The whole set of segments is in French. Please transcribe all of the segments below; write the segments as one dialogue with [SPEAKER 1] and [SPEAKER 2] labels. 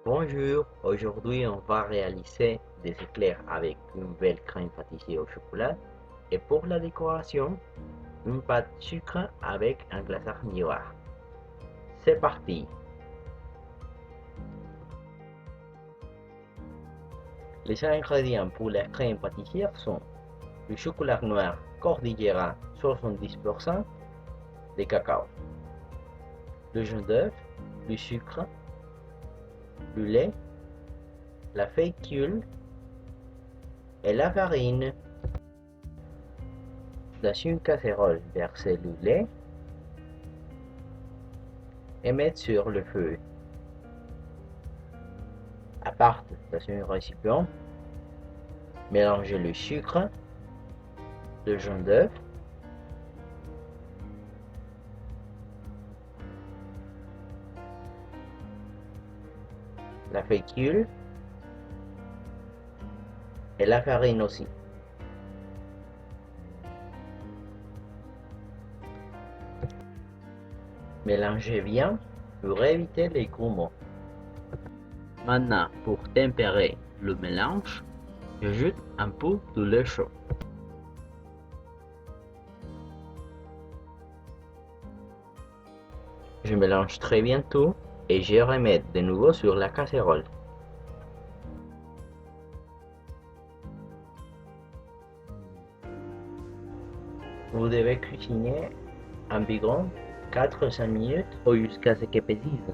[SPEAKER 1] Bonjour, aujourd'hui on va réaliser des éclairs avec une belle crème pâtissier au chocolat et pour la décoration, une pâte sucre avec un glaçage miroir. C'est parti! Les ingrédients pour la crème pâtissière sont le chocolat noir Cordillera 70% de cacao, le jaune d'œuf, le sucre, le lait, la fécule et la farine. Dans une casserole, versez le lait et mettre sur le feu. À part dans un récipient, mélangez le sucre, le jaune d'œuf, la fécule et la farine aussi. Mélangez bien pour éviter les grumeaux. Maintenant, pour tempérer le mélange, j'ajoute un peu de lait chaud. Je mélange très bien tout et je remets de nouveau sur la casserole. Vous devez cuisiner environ 4-5 minutes ou jusqu'à ce qu'elle pétisse.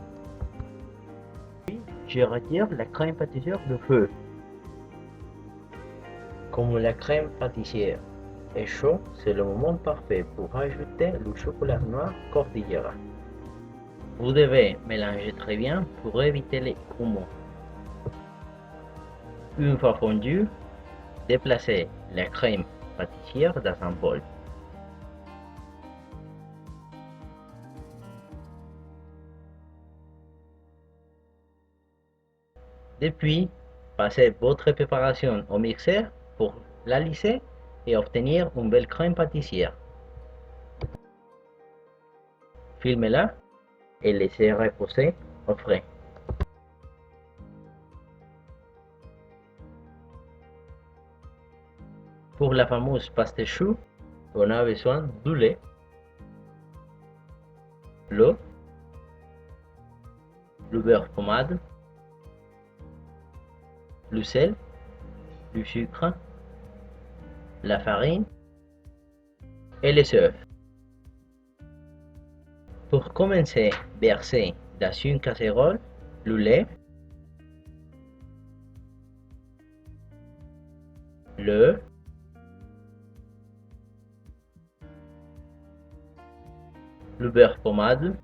[SPEAKER 1] Puis, je retire la crème pâtissière du feu. Comme la crème pâtissière est chaude, c'est le moment parfait pour ajouter le chocolat noir Cordillera. Vous devez mélanger très bien pour éviter les grumeaux. Une fois fondu, déplacez la crème pâtissière dans un bol. Depuis, passez votre préparation au mixeur pour la lisser et obtenir une belle crème pâtissière. Filmez-la et laissez reposer au frais. Pour la fameuse pâte chou, on a besoin du lait, l'eau, le beurre pommade, le sel, le sucre, la farine et les œufs. Pour commencer, versez dans une casserole le lait, l'œuf, le beurre pommade,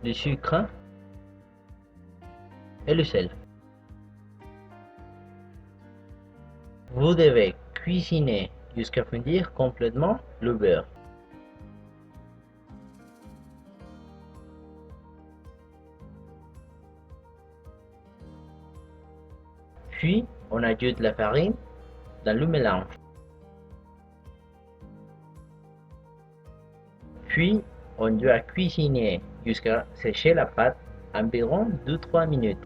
[SPEAKER 1] le sucre et le sel. Vous devez cuisiner jusqu'à fondir complètement le beurre. Puis, on ajoute la farine dans le mélange. Puis, on doit cuisiner jusqu'à sécher la pâte environ 2-3 minutes.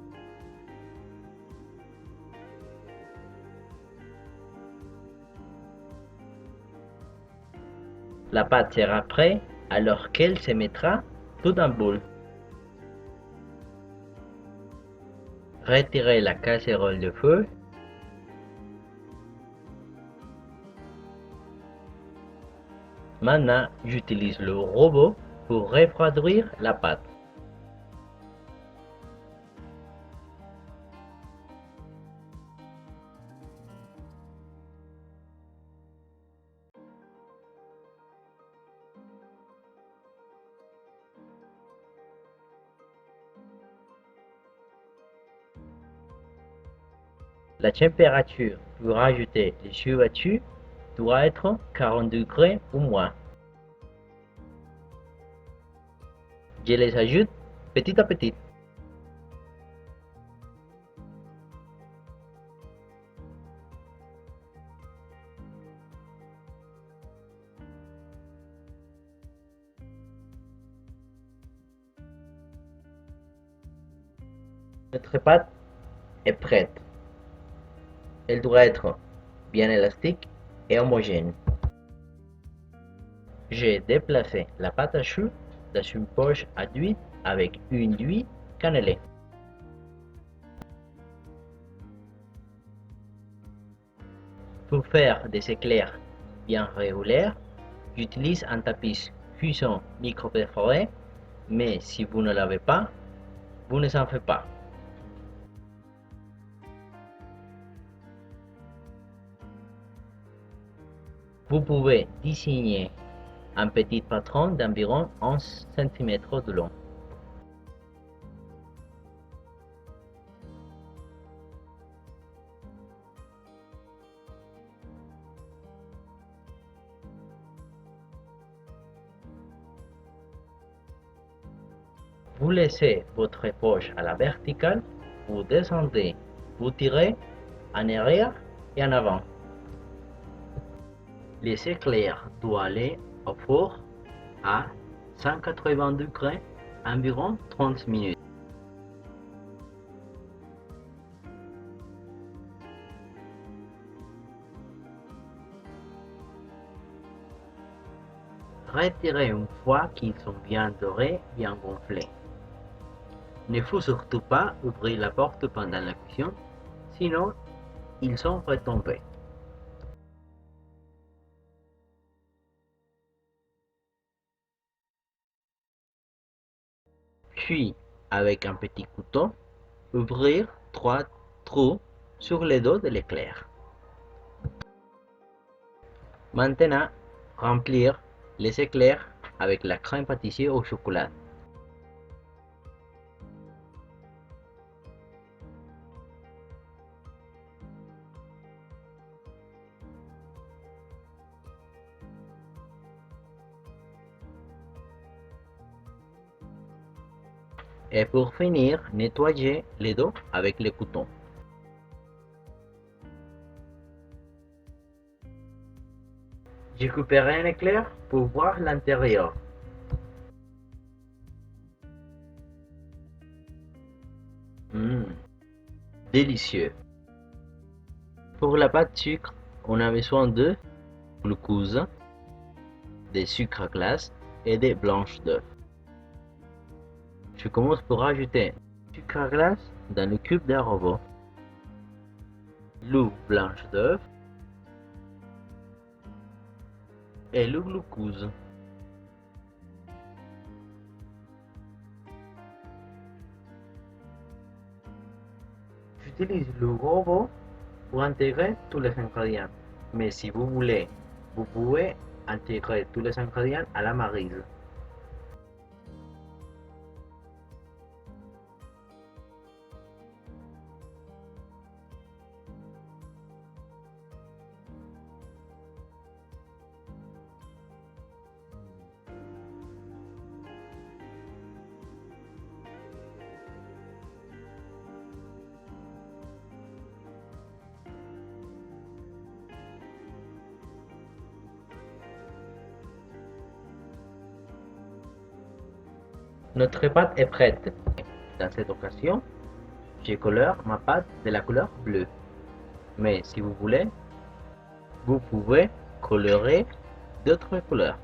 [SPEAKER 1] La pâte sera prête alors qu'elle se mettra tout en boule. Retirez la casserole du feu. Maintenant, j'utilise le robot pour refroidir la pâte. La température pour ajouter les choux battus doit être 40 degrés ou moins. Je les ajoute petit à petit. Notre pâte est prête. Elle doit être bien élastique et homogène. J'ai déplacé la pâte à choux dans une poche à d'huile avec une huile cannelée. Pour faire des éclairs bien réguliers, j'utilise un tapis cuisson micro-perforé, mais si vous ne l'avez pas, vous ne en faites pas. Vous pouvez dessiner un petit patron d'environ 11 cm de long. Vous laissez votre poche à la verticale, vous descendez, vous tirez en arrière et en avant. Les éclairs doivent aller au four à 180 degrés environ 30 minutes. Retirez une fois qu'ils sont bien dorés, bien gonflés. Ne faut surtout pas ouvrir la porte pendant la cuisson, sinon ils sont retombés. Puis, avec un petit couteau, ouvrir 3 trous sur le dos de l'éclair. Maintenant, remplir les éclairs avec la crème pâtissière au chocolat. Et pour finir, nettoyer les dos avec le couteau. J'ai coupé un éclair pour voir l'intérieur. Mmh, délicieux. Pour la pâte sucre, on a besoin de glucose, de sucre à glace et de blanche d'œuf. Je commence par ajouter sucre à glace dans le cube de robot, l'eau blanche d'œuf et le glucose. J'utilise le robot pour intégrer tous les ingrédients, mais si vous voulez, vous pouvez intégrer tous les ingrédients à la maryse. Notre pâte est prête. Dans cette occasion, je colore ma pâte de la couleur bleue. Mais si vous voulez, vous pouvez colorer d'autres couleurs.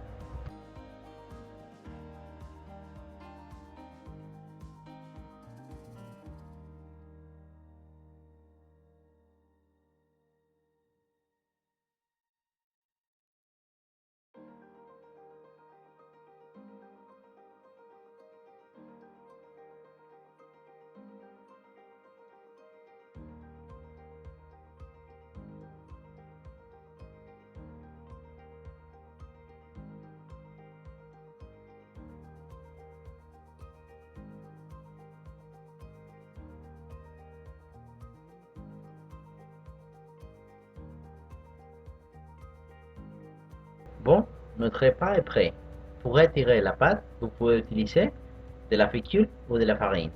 [SPEAKER 1] Bon, notre repas est prêt. Pour retirer la pâte, vous pouvez utiliser de la fécule ou de la farine.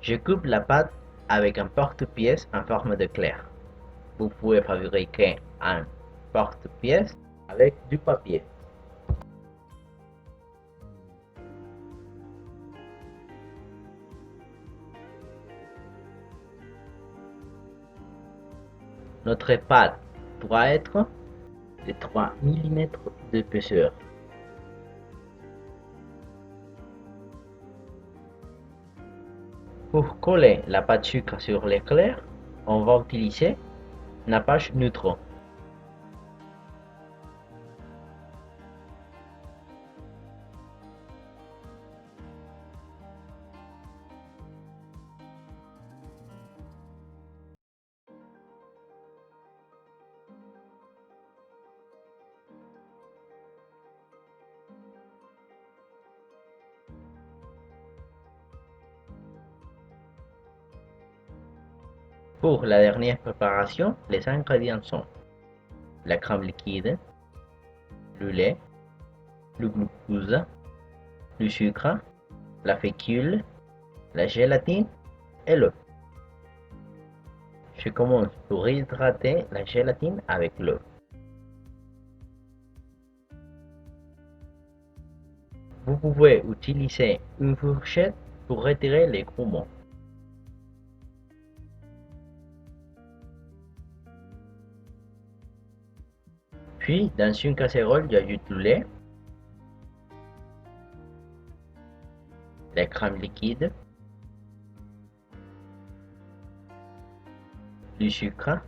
[SPEAKER 1] Je coupe la pâte avec un porte-pièce en forme d'éclair. Vous pouvez fabriquer un porte-pièce avec du papier. Notre pâte doit être de 3 mm d'épaisseur. Pour coller la pâte sucre sur l'éclair, on va utiliser nappage neutral. Pour la dernière préparation, les ingrédients sont la crème liquide, le lait, le glucose, le sucre, la fécule, la gélatine et l'eau. Je commence pour hydrater la gélatine avec l'eau. Vous pouvez utiliser une fourchette pour retirer les grumons. Puis, dans une casserole, j'ajoute le lait, la crème liquide, le sucre,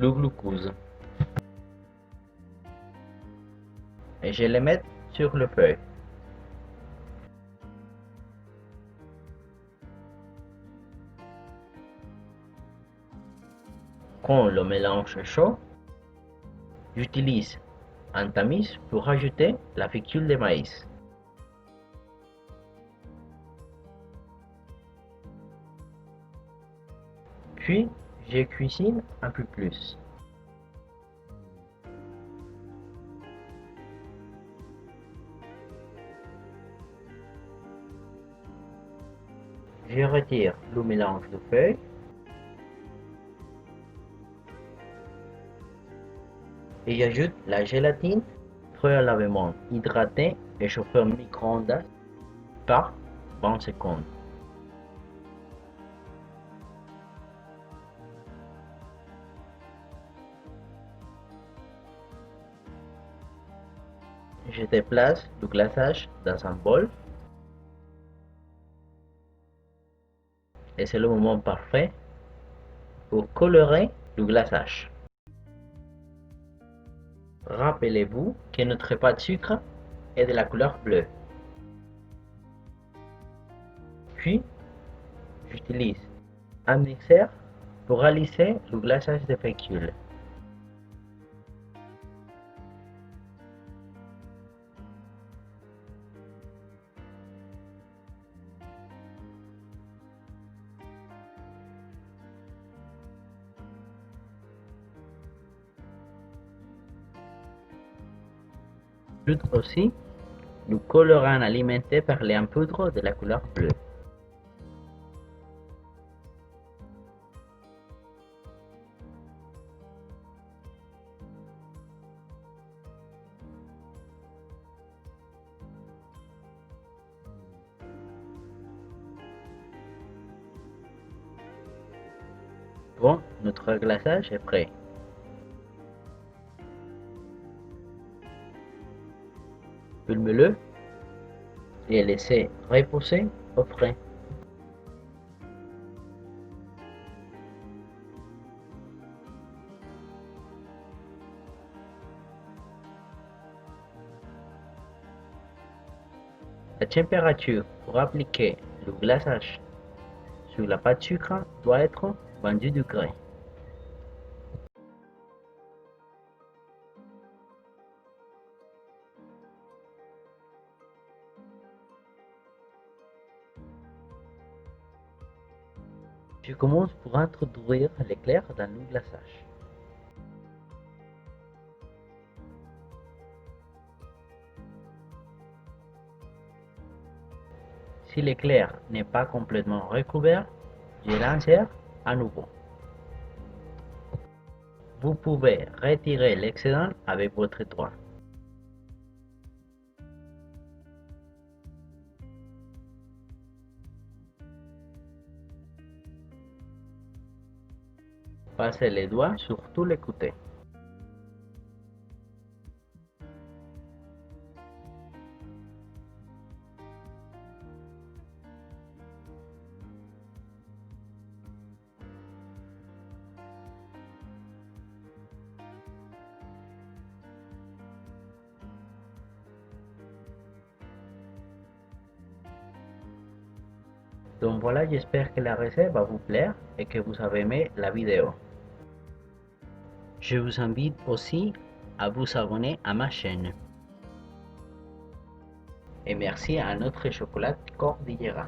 [SPEAKER 1] le glucose. Et je les mets sur le feu. Quand le mélange est chaud, j'utilise un tamis pour ajouter la fécule de maïs. Puis, je cuisine un peu plus. Je retire le mélange de feuilles et j'ajoute la gélatine préalablement hydratée et chauffée au micro-ondes par 20 secondes. Je déplace le glaçage dans un bol et c'est le moment parfait pour colorer le glaçage. Rappelez-vous que notre pâte de sucre est de la couleur bleue. Puis, j'utilise un mixeur pour réaliser le glaçage de fécule. J'ajoute aussi le colorant alimenté par les en poudre de la couleur bleue. Bon, notre glaçage est prêt. Pulmez-le et laissez reposer au frais. La température pour appliquer le glaçage sur la pâte de sucre doit être 28 degrés. Je commence pour introduire l'éclair dans le glaçage. Si l'éclair n'est pas complètement recouvert, je l'insère à nouveau. Vous pouvez retirer l'excédent avec votre doigt. Passez les doigts sur tous les côtés. Donc voilà, j'espère que la recette va vous plaire et que vous avez aimé la vidéo. Je vous invite aussi à vous abonner à ma chaîne. Et merci à notre chocolat Cordillera.